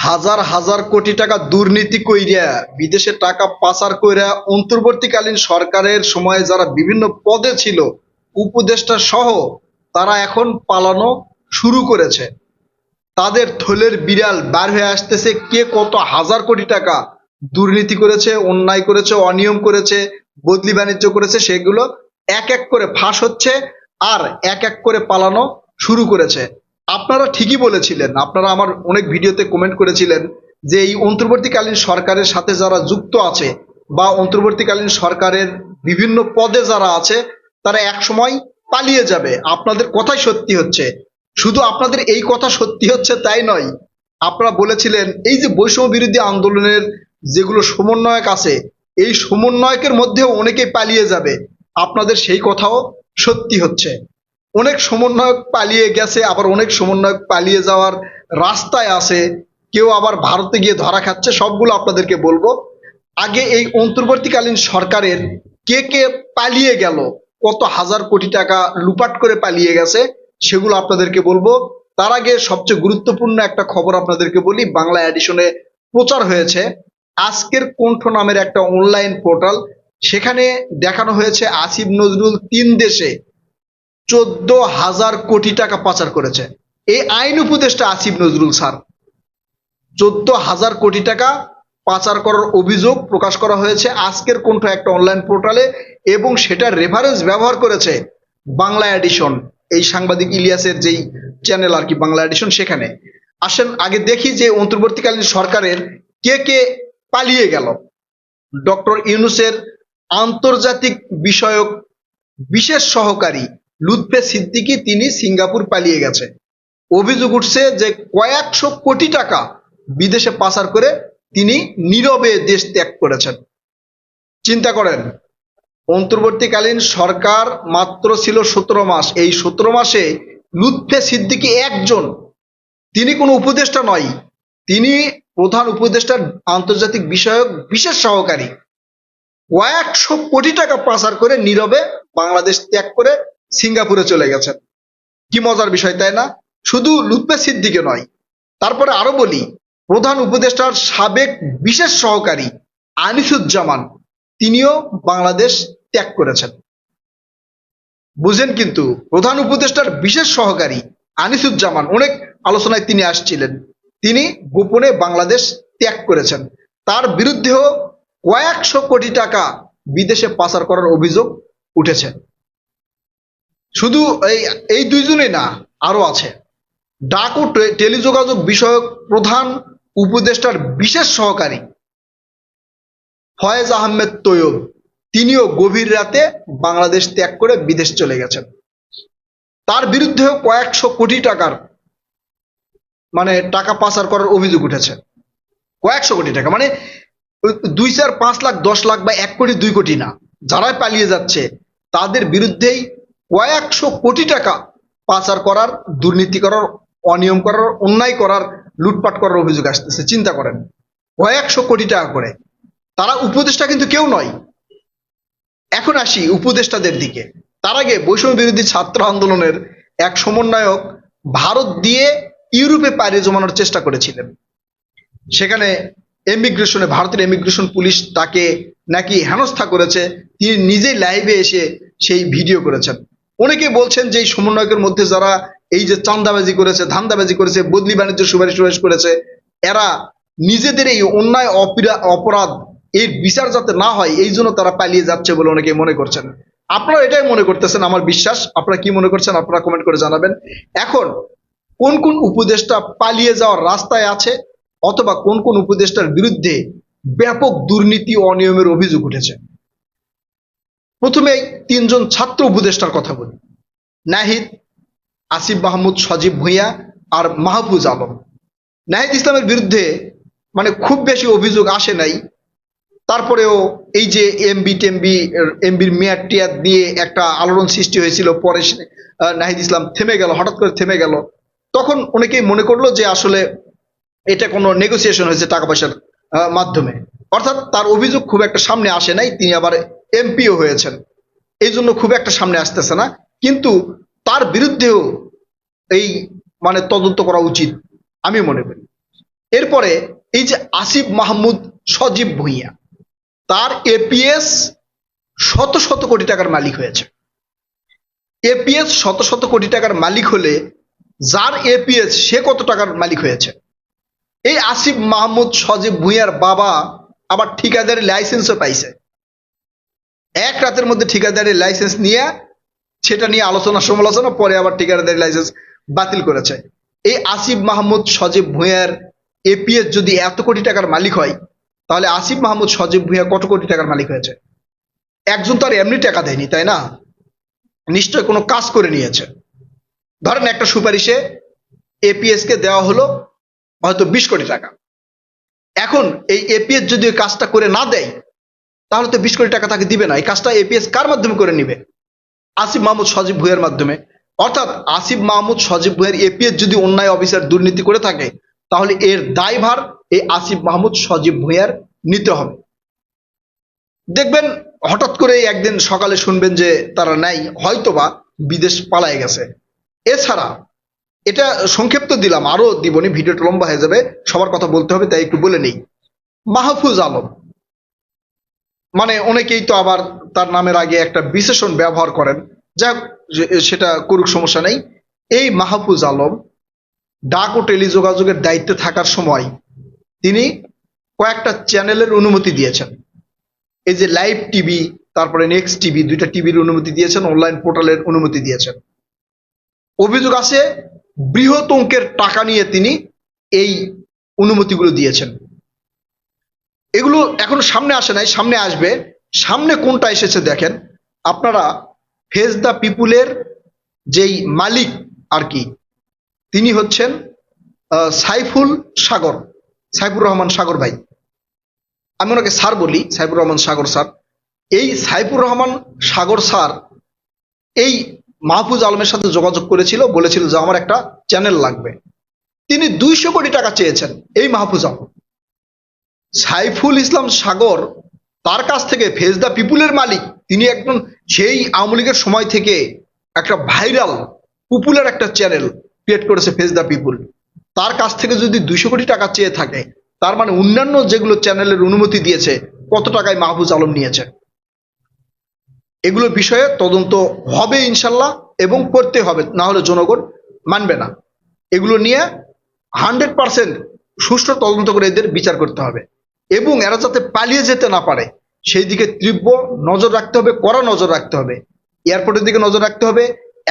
হাজার হাজার কোটি টাকা দুর্নীতি কইরা বিদেশে টাকা পাচার কইরা অন্তর্বর্তীকালীন সরকারের সময়ে যারা বিভিন্ন পদে ছিল উপদেষ্টা সহ তারা এখন পালানো শুরু করেছে। তাদের থলের বিড়াল বার হয়ে আসতেছে কে কত হাজার কোটি টাকা দুর্নীতি করেছে, অন্যায় করেছে, অনিয়ম করেছে, বদলি বাণিজ্য করেছে, সেগুলো এক এক করে ফাঁস হচ্ছে আর এক এক করে পালানো শুরু করেছে। আপনারা ঠিকই বলেছিলেন, আপনারা আমার অনেক ভিডিওতে কমেন্ট করেছিলেন যে এই অন্তর্বর্তীকালীন সরকারের সাথে যারা যুক্ত আছে বা অন্তর্বর্তীকালীন সরকারের বিভিন্ন পদে যারা আছে তারা এক সময় পালিয়ে যাবে। আপনাদের কথাই সত্যি হচ্ছে। শুধু আপনাদের এই কথা সত্যি হচ্ছে তাই নয়, আপনারা বলেছিলেন এই যে বৈষম্য বিরোধী আন্দোলনের যেগুলো সমন্বয়ক আছে এই সমন্বয়কের মধ্যেও অনেকেই পালিয়ে যাবে। আপনাদের সেই কথাও সত্যি হচ্ছে। অনেক সমন্বয়ক পালিয়ে গেছে, আবার অনেক সমন্বয়ক পালিয়ে যাওয়ার রাস্তায় আছে, কেউ আবার ভারতে গিয়ে ধরা খাচ্ছে। সবগুলো আপনাদেরকে বলবো। আগে এই অন্তর্বর্তীকালীন সরকারের কে কে পালিয়ে গেল, কত হাজার কোটি টাকা লুপাট করে পালিয়ে গেছে সেগুলো আপনাদেরকে বলবো। তার আগে সবচেয়ে গুরুত্বপূর্ণ একটা খবর আপনাদেরকে বলি। বাংলা এডিশনে প্রচার হয়েছে আজকের কণ্ঠ নামের একটা অনলাইন পোর্টাল, সেখানে দেখানো হয়েছে আসিফ নজরুল 3 দেশে 14,000 কোটি টাকা পাচার করেছে। এই আইন উপদেষ্টা আসিফ নজরুল স্যার 14,000 কোটি টাকা পাচার করার অভিযোগ প্রকাশ করা হয়েছে আজকের কণ্ঠ একটা অনলাইন পোর্টালে, এবং সেটার রেফারেন্স ব্যবহার করেছে বাংলা এডিশন, এই সাংবাদিক ইলিয়াসের যেই চ্যানেল আর কি বাংলা এডিশন। সেখানে আসেন আগে দেখি যে অন্তর্বর্তীকালীন সরকারের কে কে পালিয়ে গেল। ডক্টর ইউনূসের আন্তর্জাতিক বিষয়ক বিশেষ সহকারী লুৎফে সিদ্দিকী তিনি সিঙ্গাপুর পালিয়ে গেছে। অভিযোগ উঠছে যে কয়েকশো কোটি টাকা বিদেশে পাচার করে তিনি নীরবে দেশ ত্যাগ করেছেন। চিন্তা করেন, অন্তর্বর্তীকালীন সরকার মাত্র ছিল 17 মাস। এই 17 মাসে লুৎফে সিদ্দিকী একজন, তিনি কোনো উপদেষ্টা নয়, তিনি প্রধান উপদেষ্টার আন্তর্জাতিক বিষয়ক বিশেষ সহকারী, কয়েকশো কোটি টাকা পাচার করে নীরবে বাংলাদেশ ত্যাগ করে সিঙ্গাপুরে চলে গেছেন। কি মজার বিষয় তাই না? শুধু লুৎফে সিদ্দিকী নয়, তারপরে আরো বলি, প্রধান উপদেষ্টার সাবেক বিশেষ সহকারী আনিসুজ্জামান তিনিও বাংলাদেশ ত্যাগ করেছেন। বুঝেন, কিন্তু প্রধান উপদেষ্টার বিশেষ সহকারী আনিসুজ্জামান অনেক আলোচনায় তিনি আসছিলেন, তিনি গোপনে বাংলাদেশ ত্যাগ করেছেন। তার বিরুদ্ধেও কয়েকশো কোটি টাকা বিদেশে পাচার করার অভিযোগ উঠেছে। শুধু এই দুইজনই না, আরো আছে। ডাক ও টেলিযোগাযোগ বিষয়ক প্রধান উপদেষ্টার বিশেষ সহকারী ফয়েজ আহমেদ তৈয়ব তিনিও গভীর রাতে বাংলাদেশ ত্যাগ করে বিদেশ চলে গেছেন। তার বিরুদ্ধেও কয়েকশো কোটি টাকার টাকা পাচার করার অভিযোগ উঠেছে। কয়েকশো কোটি টাকা 2, 4, 5 লাখ, 10 লাখ বা 1 কোটি 2 কোটি না, যারাই পালিয়ে যাচ্ছে তাদের বিরুদ্ধেই কয়েকশো কোটি টাকা পাচার করার, দুর্নীতি করার, অনিয়ম করার, অন্যায় করার, লুটপাট করার অভিযোগ আসতেছে। চিন্তা করেন, কয়েকশো কোটি টাকা করে। তারা উপদেষ্টা কিন্তু কেউ নয়। এখন আসি উপদেষ্টাদের দিকে। তার আগে বৈষম্য বিরোধী ছাত্র আন্দোলনের এক সমন্বয়ক ভারত দিয়ে ইউরোপে পাড়ি জমানোর চেষ্টা করেছিলেন। সেখানে ভারতের ইমিগ্রেশন পুলিশ তাকে নাকি হেনস্থা করেছে। তিনি নিজেই লাইভে এসে সেই ভিডিও করেছেন। অনেকে বলছেন যে এই সমন্বয়কের মধ্যে যারা এই যে চাঁদাবাজি করেছে, ধান্দাবাজি করেছে, বদলি বাণিজ্য সুপারিশ করেছে, এরা নিজেদের এই অন্যায় অপরাধ এর বিচার যাতে না হয় এই জন্য তারা পালিয়ে যাচ্ছে বলে অনেকে মনে করছেন। আপনারা এটাই মনে করতেছেন, আমার বিশ্বাস। আপনারা কি মনে করছেন আপনারা কমেন্ট করে জানাবেন। এখন কোন কোন উপদেষ্টা পালিয়ে যাওয়ার রাস্তায় আছে, অথবা কোন কোন উপদেষ্টার বিরুদ্ধে ব্যাপক দুর্নীতি ও অনিয়মের অভিযোগ উঠেছে? প্রথমে 3জন ছাত্র উপদেষ্টার কথা বলি। নাহিদ, আসিফ মাহমুদ, সজীব ভুঁইয়া আর মাহফুজ আলম। নাহিদ ইসলামের বিরুদ্ধে খুব বেশি অভিযোগ আসে নাই, তারপরেও এই যে এমবির মেয়াদ টিয়াদ নিয়ে একটা আলোড়ন সৃষ্টি হয়েছিল, পরে নাহিদ ইসলাম থেমে গেল, হঠাৎ করে থেমে গেল। তখন অনেকেই মনে করলো যে আসলে এটা কোনো নেগোসিয়েশন হয়েছে টাকা পয়সার মাধ্যমে, অর্থাৎ তার অভিযোগ খুব একটা সামনে আসে নাই। তিনি আবার এমপিও হয়েছেন, এই জন্য খুব একটা সামনে আসতেছে না। কিন্তু তার বিরুদ্ধেও এই তদন্ত করা উচিত আমি মনে করি। এরপরে এই যে আসিফ মাহমুদ সজীব ভুঁইয়া, তার এপিএস শত শত কোটি টাকার মালিক হয়েছে। এপিএস শত শত কোটি টাকার মালিক হলে যার এপিএস সে কত টাকার মালিক হয়েছে? এই আসিফ মাহমুদ সজীব ভুঁইয়ার বাবা আবার ঠিকাদারি লাইসেন্সও পাইছে। এক রাতের মধ্যে ঠিকাদারি লাইসেন্স নিয়ে সেটা নিয়ে আলোচনা সমালোচনা, পরে আবার ঠিকাদারি লাইসেন্স বাতিল করেছে। এই আসিফ মাহমুদ সজীব ভুঁইয়ার এপিএস যদি এত কোটি টাকার মালিক হয়, তাহলে আসিফ মাহমুদ সজীব ভুঁইয়া কত কোটি টাকার মালিক হয়েছে? একজন তো আর এমনি টাকা দেয়নি, তাই না? নিশ্চয় কোনো কাজ করে নিয়েছে। ধরেন একটা সুপারিশে এপিএস কে দেওয়া হলো হয়তো 20 কোটি টাকা। এখন এই এপিএস যদি ওই কাজটা করে না দেয়, তাহলে তো 20 কোটি টাকা তাকে দিবে না। এই কাজটা এপিএস কার মাধ্যমে করে নিবে? আসিফ মাহমুদ সজীব ভুঁইয়ার মাধ্যমে। অর্থাৎ আসিফ মাহমুদ সজীব ভুঁইয়ার এপিএস যদি অন্যায় অফিসার দুর্নীতি করে থাকে, তাহলে এর দায়ভার এই আসিফ মাহমুদ সজীব ভুঁইয়ার নিতে হবে। দেখবেন হঠাৎ করে একদিন সকালে শুনবেন যে তারা নাই, হয়তোবা বিদেশ পালায় গেছে। এছাড়া এটা সংক্ষিপ্ত দিলাম, আরো দিবনি, ভিডিওটা লম্বা হয়ে যাবে, সবার কথা বলতে হবে, তাই একটু বলে নেই। মাহফুজ আলম, মানে অনেকেই তো আবার তার নামের আগে একটা বিশেষণ ব্যবহার করেন, যা সেটা করুক, সমস্যা নেই। এই মাহফুজ আলম ডাক ও টেলিযোগাযোগের দায়িত্বে থাকার সময় তিনি কয়েকটা চ্যানেলের অনুমতি দিয়েছেন। এই যে লাইভ টিভি, তারপরে নেক্সট টিভি, দুইটা টিভির অনুমতি দিয়েছেন, অনলাইন পোর্টালের অনুমতি দিয়েছেন। অভিযোগ আছে বৃহৎ অঙ্কের টাকা নিয়ে তিনি এই অনুমতিগুলো দিয়েছেন। এগুলো এখনো সামনে আসে নাই, সামনে আসবে। সামনে কোনটা এসেছে দেখেন আপনারা। ফেস দ্য পিপুলের যেই মালিক আর কি, তিনি হচ্ছেন সাইফুল সাগর, সাইফুর রহমান সাগর ভাই, আমি ওনাকে স্যার বলি, সাইফুর রহমান সাগর স্যার। এই সাইফুর রহমান সাগর স্যার এই মাহফুজ আলমের সাথে যোগাযোগ করেছিল, বলেছিল যে আমার একটা চ্যানেল লাগবে। তিনি 200 কোটি টাকা চেয়েছেন এই মাহফুজ আলম। সাইফুল ইসলাম সাগর তার কাছ থেকে, ফেস দ্য পিপুলের মালিক, তিনি একদম সেই আওয়ামী লীগের সময় থেকে একটা ভাইরাল পপুলার একটা চ্যানেল ক্রিয়েট করেছে ফেস দ্য পিপুল। তার কাছ থেকে যদি 200 কোটি টাকা চেয়ে থাকে, তার মানে অন্যান্য যেগুলো চ্যানেলের অনুমতি দিয়েছে কত টাকায় মাহফুজ আলম নিয়েছে। এগুলো বিষয়ে তদন্ত হবে ইনশাল্লাহ, এবং করতে হবে, না হলে জনগণ মানবে না। এগুলো নিয়ে 100% সুষ্ঠু তদন্ত করে এদের বিচার করতে হবে, এবং এরা যাতে পালিয়ে যেতে না পারে সেই দিকে তীব্র নজর রাখতে হবে, কড়া নজর রাখতে হবে। এয়ারপোর্টের দিকে নজর রাখতে হবে,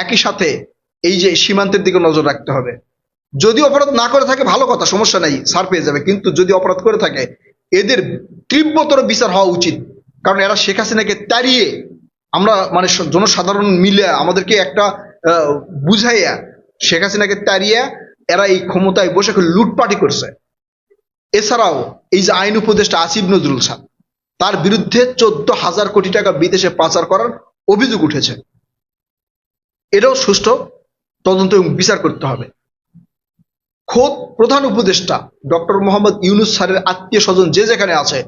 একই সাথে এই যে সীমান্তের দিকে নজর রাখতে হবে। যদি অপরাধ না করে থাকে ভালো কথা, সমস্যা নাই, ছাড় পেয়ে যাবে। কিন্তু যদি অপরাধ করে থাকে এদের তীব্রতর বিচার হওয়া উচিত। কারণ এরা শেখ হাসিনাকে তাড়িয়ে, আমরা মানে জনসাধারণ মিলে আমাদেরকে একটা বুঝাইয়া শেখ হাসিনাকে তাড়িয়ে এরা এই ক্ষমতায় বসে লুটপাটি করছে। এছাড়াও এই যে আইন উপদেষ্টা আসিফ নজরুল স্যার, তার বিরুদ্ধে 14,000 কোটি টাকা বিদেশে পাচার করার অভিযোগ উঠেছে। এটাও সুষ্ঠু তদন্ত এবং বিচার করতে হবে। খোদ প্রধান উপদেষ্টা ডক্টর মোহাম্মদ ইউনূস স্যারের আত্মীয় স্বজন যে যেখানে আছে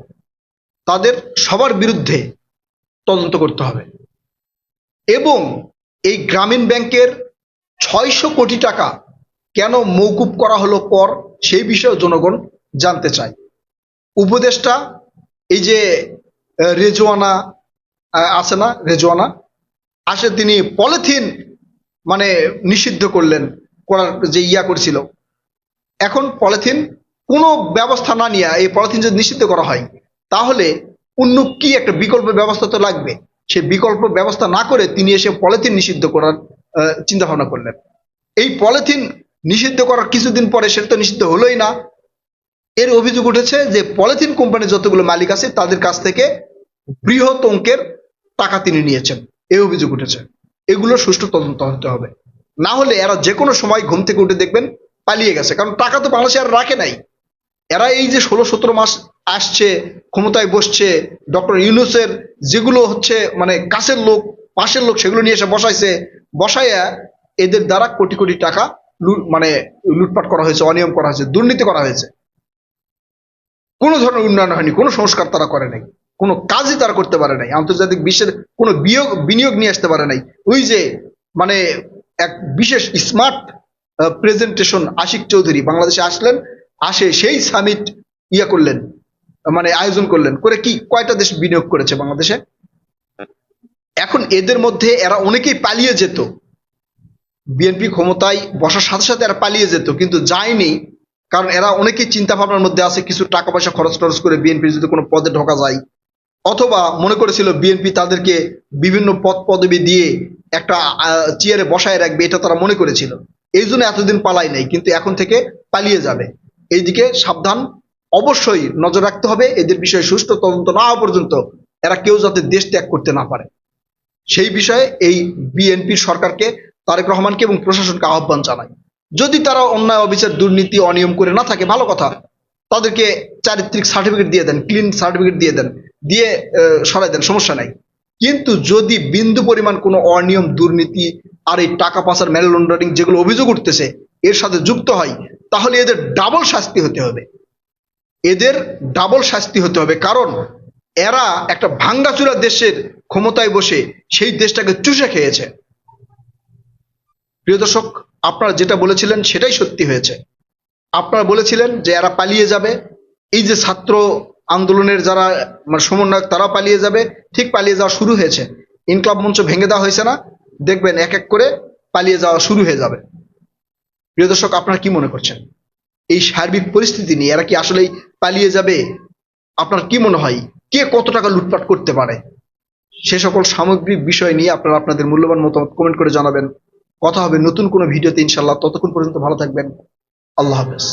তাদের সবার বিরুদ্ধে তদন্ত করতে হবে। এবং এই গ্রামীণ ব্যাংকের 600 কোটি টাকা কেন মওকুফ করা হলো কর, সেই বিষয়ে জনগণ জানতে চায়। উপদেষ্টা এই যে রেজওয়ানা আছে না, রেজওয়ানা আসে, তিনি পলিথিন মানে নিষিদ্ধ করলেন, করার যে করছিল। এখন পলিথিন কোনো ব্যবস্থা না নিয়ে এই পলিথিন যদি নিষিদ্ধ করা হয়, তাহলে অন্য কি একটা বিকল্প ব্যবস্থা তো লাগবে। সে বিকল্প ব্যবস্থা না করে তিনি এসে পলিথিন নিষিদ্ধ করার চিন্তা ভাবনা করলেন। এই পলিথিন নিষিদ্ধ করার কিছুদিন পরে সেটা তো নিষিদ্ধ হলোই না। এর অভিযোগ উঠেছে যে পলিথিন কোম্পানির যতগুলো মালিক আছে তাদের কাছ থেকে বৃহৎ অঙ্কের টাকা তিনি নিয়েছেন, এই অভিযোগ উঠেছে। এগুলো সুষ্ঠু তদন্ত হতে হবে, না হলে এরা যে কোনো সময় ঘুম থেকে উঠে দেখবেন পালিয়ে গেছে। কারণ টাকা তো বাংলাদেশে আর রাখে নাই। এরা এই যে 16-17 মাস আসছে, ক্ষমতায় বসছে, ডক্টর ইউনূসের যেগুলো হচ্ছে মানে কাছের লোক, পাশের লোক, সেগুলো নিয়ে এসে বসাইয়া এদের দ্বারা কোটি কোটি টাকা মানে লুটপাট করা হয়েছে, অনিয়ম করা হয়েছে, দুর্নীতি করা হয়েছে। কোনো ধরনের উন্নয়ন হয়নি, কোনো সংস্কার তারা করে নাই, কোনো কাজই তারা করতে পারে নাই, আন্তর্জাতিক বিশ্বের কোনো বিনিয়োগ নিয়ে আসতে পারে নাই। ওই যে মানে এক বিশেষ স্মার্ট প্রেজেন্টেশন আশিক চৌধুরী বাংলাদেশে আসলেন, আসে সেই সামিট করলেন, মানে আয়োজন করলেন, করে কি কয়টা দেশ বিনিয়োগ করেছে বাংলাদেশে? এখন এদের মধ্যে এরা অনেকেই পালিয়ে যেত, বিএনপি ক্ষমতায় বসার সাথে সাথে এরা পালিয়ে যেত, কিন্তু যায়নি। কারণ এরা অনেকেই চিন্তা ভাবনার মধ্যে আছে কিছু টাকা পয়সা খরচ টরচ করে বিএনপির যদি কোনো পদে ঢোকা যায়, অথবা মনে করেছিল বিএনপি তাদেরকে বিভিন্ন পদ পদবি দিয়ে একটা চেয়ারে বসায় রাখবে, এটা তারা মনে করেছিল। এই জন্য এতদিন পালাই নাই, কিন্তু এখন থেকে পালিয়ে যাবে। এইদিকে সাবধান, অবশ্যই নজর রাখতে হবে এদের বিষয়ে, সুষ্ঠু তদন্ত না হওয়া পর্যন্ত এরা কেউ যাতে দেশ ত্যাগ করতে না পারে। সেই বিষয়ে এই বিএনপির সরকারকে, তারেক রহমানকে এবং প্রশাসনকে আহ্বান জানাই, যদি তারা অন্যায় অবিচার দুর্নীতি অনিয়ম করে না থাকে ভালো কথা, তাদেরকে চারিত্রিক সার্টিফিকেট দিয়ে দেন, ক্লিন সার্টিফিকেট দিয়ে দেন, দিয়ে সরাই দেন, সমস্যা নাই। কিন্তু যদি বিন্দু পরিমাণ কোনো অনিয়ম দুর্নীতি আর এই টাকা পাচার মানি লন্ডারিং যেগুলো অভিযোগ উঠতেছে এর সাথে যুক্ত হয়, তাহলে এদের ডাবল শাস্তি হতে হবে, এদের ডাবল শাস্তি হতে হবে। কারণ এরা একটা ভাঙ্গাচুরা দেশের ক্ষমতায় বসে সেই দেশটাকে চুষে খেয়েছে। প্রিয় দর্শক, আপনারা যেটা বলেছিলেন সেটাই সত্যি হয়েছে। আপনারা বলেছিলেন যে এরা পালিয়ে যাবে, এই যে ছাত্র আন্দোলনের যারা মানে সমন্বয়ক তারা পালিয়ে যাবে, ঠিক পালিয়ে যাওয়া শুরু হয়েছে। ইনকলাব মঞ্চ ভেঙে দেওয়া হয়েছে না, দেখবেন এক এক করে পালিয়ে যাওয়া শুরু হয়ে যাবে। প্রিয় দর্শক, আপনারা কি মনে করছেন এই সার্বিক পরিস্থিতি নিয়ে? এরা কি আসলেই পালিয়ে যাবে? আপনার কি মনে হয় কে কত টাকা লুটপাট করতে পারে? সে সকল সামগ্রিক বিষয় নিয়ে আপনারা আপনাদের মূল্যবান মতামত কমেন্ট করে জানাবেন। কথা হবে নতুন কোনো ভিডিওতে ইনশাল্লাহ। ততক্ষণ পর্যন্ত ভালো থাকবেন। আল্লাহ হাফেজ।